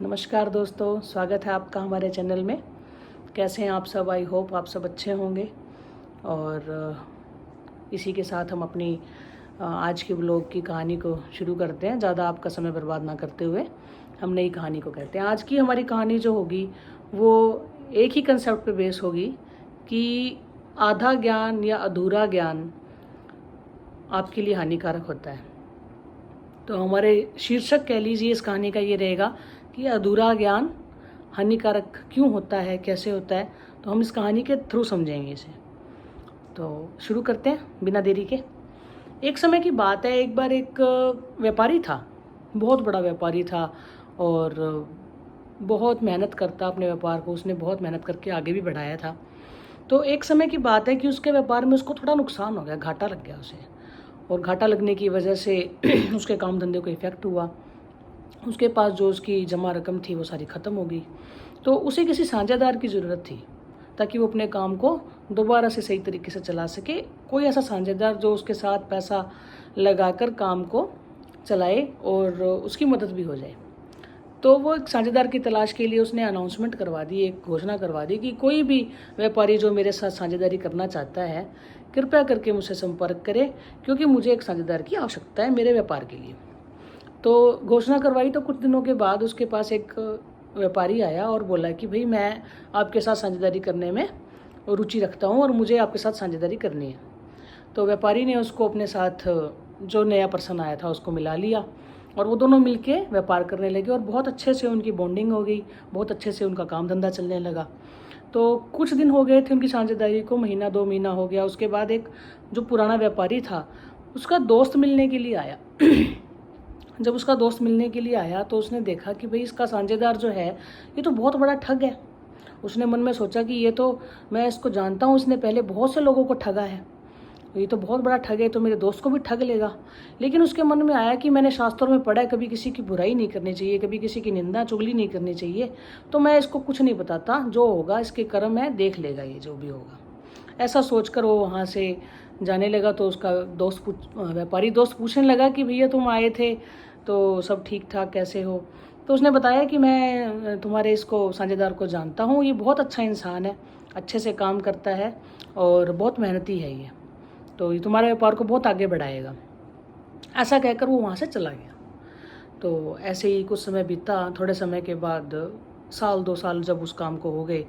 नमस्कार दोस्तों, स्वागत है आपका हमारे चैनल में। कैसे हैं आप सब? आई होप आप सब अच्छे होंगे। और इसी के साथ हम अपनी आज के ब्लॉग की कहानी को शुरू करते हैं। ज़्यादा आपका समय बर्बाद ना करते हुए हम नई कहानी को कहते हैं। आज की हमारी कहानी जो होगी वो एक ही कंसेप्ट पे बेस होगी कि आधा ज्ञान या अधूरा ज्ञान आपके लिए हानिकारक होता है। तो हमारे शीर्षक कह लीजिए इस कहानी का ये रहेगा कि अधूरा ज्ञान हानिकारक क्यों होता है, कैसे होता है। तो हम इस कहानी के थ्रू समझेंगे इसे। तो शुरू करते हैं बिना देरी के। एक समय की बात है, एक बार एक व्यापारी था, बहुत बड़ा व्यापारी था और बहुत मेहनत करता अपने व्यापार को। उसने बहुत मेहनत करके आगे भी बढ़ाया था। तो एक समय की बात है कि उसके व्यापार में उसको थोड़ा नुकसान हो गया, घाटा लग गया उसे। और घाटा लगने की वजह से उसके काम धंधे को इफ़ेक्ट हुआ। उसके पास जो उसकी जमा रकम थी वो सारी ख़त्म हो गई। तो उसे किसी साझेदार की ज़रूरत थी ताकि वो अपने काम को दोबारा से सही तरीके से चला सके। कोई ऐसा साझेदार जो उसके साथ पैसा लगाकर काम को चलाए और उसकी मदद भी हो जाए। तो वो एक साझेदार की तलाश के लिए उसने अनाउंसमेंट करवा दी, एक घोषणा करवा दी कि कोई भी व्यापारी जो मेरे साथ साझेदारी करना चाहता है कृपया करके मुझसे संपर्क करे, क्योंकि मुझे एक साझेदार की आवश्यकता है मेरे व्यापार के लिए। तो घोषणा करवाई तो कुछ दिनों के बाद उसके पास एक व्यापारी आया और बोला कि भाई मैं आपके साथ साझेदारी करने में रुचि रखता हूँ और मुझे आपके साथ साझेदारी करनी है। तो व्यापारी ने उसको अपने साथ, जो नया पर्सन आया था, उसको मिला लिया और वो दोनों मिलके व्यापार करने लगे और बहुत अच्छे से उनकी बॉन्डिंग हो गई, बहुत अच्छे से उनका काम धंधा चलने लगा। तो कुछ दिन हो गए थे उनकी साझेदारी को, महीना 2 महीना हो गया। उसके बाद एक जो पुराना व्यापारी था उसका दोस्त मिलने के लिए आया। जब उसका दोस्त मिलने के लिए आया तो उसने देखा कि भाई इसका साझेदार जो है ये तो बहुत बड़ा ठग है। उसने मन में सोचा कि ये तो, मैं इसको जानता हूँ, इसने पहले बहुत से लोगों को ठगा है, ये तो बहुत बड़ा ठग है, तो मेरे दोस्त को भी ठग लेगा। लेकिन उसके मन में आया कि मैंने शास्त्रों में पढ़ा है कभी किसी की बुराई नहीं करनी चाहिए, कभी किसी की निंदा चुगली नहीं करनी चाहिए। तो मैं इसको कुछ नहीं बताता, जो होगा इसके कर्म है, देख लेगा ये जो भी होगा। ऐसा सोचकर वो वहाँ से जाने लगा। तो उसका व्यापारी दोस्त पूछने लगा कि भैया तुम आए थे तो सब ठीक ठाक, कैसे हो? तो उसने बताया कि मैं तुम्हारे इसको साझेदार को जानता हूँ, ये बहुत अच्छा इंसान है, अच्छे से काम करता है और बहुत मेहनती है ये, तो ये तुम्हारे व्यापार को बहुत आगे बढ़ाएगा। ऐसा कहकर वो वहाँ से चला गया। तो ऐसे ही कुछ समय बीता। थोड़े समय के बाद, साल 2 साल जब उस काम को हो गए,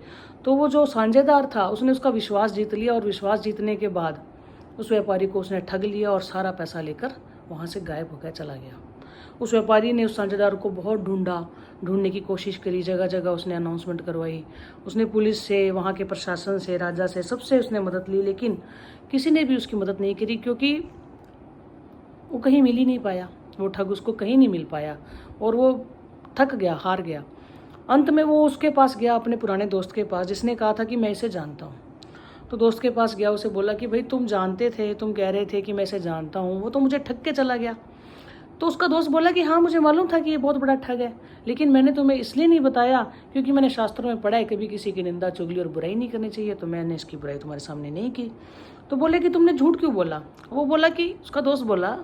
तो वो जो साझेदार था उसने उसका विश्वास जीत लिया और विश्वास जीतने के बाद उस व्यापारी को उसने ठग लिया और सारा पैसा लेकर वहाँ से गायब हो गया, चला गया। उस व्यापारी ने उस साझेदार को बहुत ढूंढने की कोशिश करी, जगह जगह उसने अनाउंसमेंट करवाई, उसने पुलिस से, वहाँ के प्रशासन से, राजा से, सबसे उसने मदद ली, लेकिन किसी ने भी उसकी मदद नहीं करी, क्योंकि वो कहीं मिल ही नहीं पाया, वो ठग उसको कहीं नहीं मिल पाया और वो थक गया, हार गया। अंत में वो उसके पास गया, अपने पुराने दोस्त के पास, जिसने कहा था कि मैं इसे जानता हूँ। तो दोस्त के पास गया, उसे बोला कि भाई तुम जानते थे, तुम कह रहे थे कि मैं इसे जानता हूँ, वो तो मुझे ठग के चला गया। तो उसका दोस्त बोला कि हाँ मुझे मालूम था कि ये बहुत बड़ा ठग है, लेकिन मैंने तुम्हें इसलिए नहीं बताया क्योंकि मैंने शास्त्रों में पढ़ा है कभी किसी की निंदा चुगली और बुराई नहीं करनी चाहिए, तो मैंने इसकी बुराई तुम्हारे सामने नहीं की। तो बोले कि तुमने झूठ क्यों बोला? वो बोला कि, उसका दोस्त बोला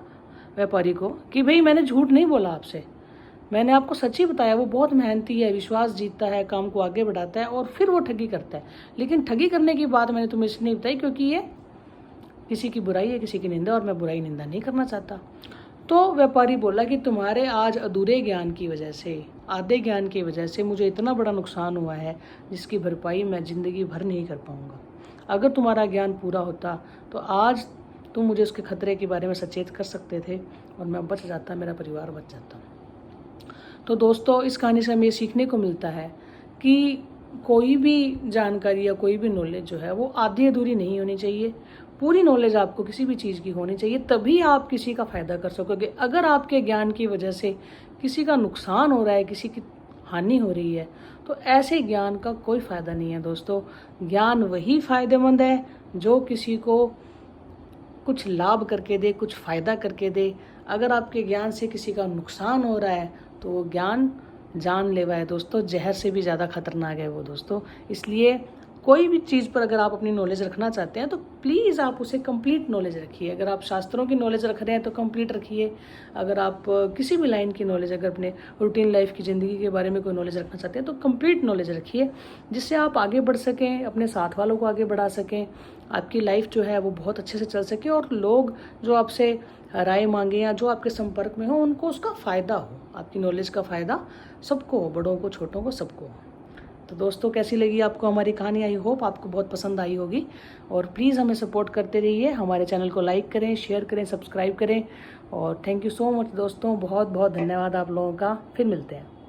व्यापारी को कि भाई मैंने झूठ नहीं बोला आपसे, मैंने आपको सच ही बताया। वो बहुत मेहनती है, विश्वास जीतता है, काम को आगे बढ़ाता है और फिर वो ठगी करता है। लेकिन ठगी करने की बात मैंने तुम्हें इसलिए नहीं बताई क्योंकि ये किसी की बुराई है, किसी की निंदा, और मैं बुराई निंदा नहीं करना चाहता। तो व्यापारी बोला कि तुम्हारे आज अधूरे ज्ञान की वजह से, आधे ज्ञान की वजह से मुझे इतना बड़ा नुकसान हुआ है जिसकी भरपाई मैं ज़िंदगी भर नहीं कर पाऊँगा। अगर तुम्हारा ज्ञान पूरा होता तो आज तुम मुझे उसके खतरे के बारे में सचेत कर सकते थे और मैं बच जाता, मेरा परिवार बच जाता। तो दोस्तों, इस कहानी से हमें सीखने को मिलता है कि कोई भी जानकारी या कोई भी नॉलेज जो है वो आधी अधूरी नहीं होनी चाहिए। पूरी नॉलेज आपको किसी भी चीज़ की होनी चाहिए, तभी आप किसी का फ़ायदा कर सकोगे। अगर आपके ज्ञान की वजह से किसी का नुकसान हो रहा है, किसी की हानि हो रही है, तो ऐसे ज्ञान का कोई फ़ायदा नहीं है दोस्तों। ज्ञान वही फ़ायदेमंद है जो किसी को कुछ लाभ करके दे, कुछ फ़ायदा करके दे। अगर आपके ज्ञान से किसी का नुकसान हो रहा है तो वो ज्ञान जानलेवा है दोस्तों, जहर से भी ज़्यादा खतरनाक है वो दोस्तों। इसलिए कोई भी चीज़ पर अगर आप अपनी नॉलेज रखना चाहते हैं तो प्लीज़ आप उसे कंप्लीट नॉलेज रखिए। अगर आप शास्त्रों की नॉलेज रख रहे हैं तो कंप्लीट रखिए। अगर आप किसी भी लाइन की नॉलेज, अगर अपने रूटीन लाइफ की ज़िंदगी के बारे में कोई नॉलेज रखना चाहते हैं तो कंप्लीट नॉलेज रखिए, जिससे आप आगे बढ़ सकें, अपने साथ वालों को आगे बढ़ा सकें, आपकी लाइफ जो है वो बहुत अच्छे से चल सके और लोग जो आपसे राय मांगे या जो आपके संपर्क में हो उनको उसका फ़ायदा हो। आपकी नॉलेज का फ़ायदा सबको हो, बड़ों को, छोटों को, सबको। तो दोस्तों, कैसी लगी आपको हमारी कहानी? आई होप आपको बहुत पसंद आई होगी। और प्लीज़ हमें सपोर्ट करते रहिए, हमारे चैनल को लाइक करें, शेयर करें, सब्सक्राइब करें। और थैंक यू सो मच दोस्तों, बहुत बहुत धन्यवाद आप लोगों का। फिर मिलते हैं।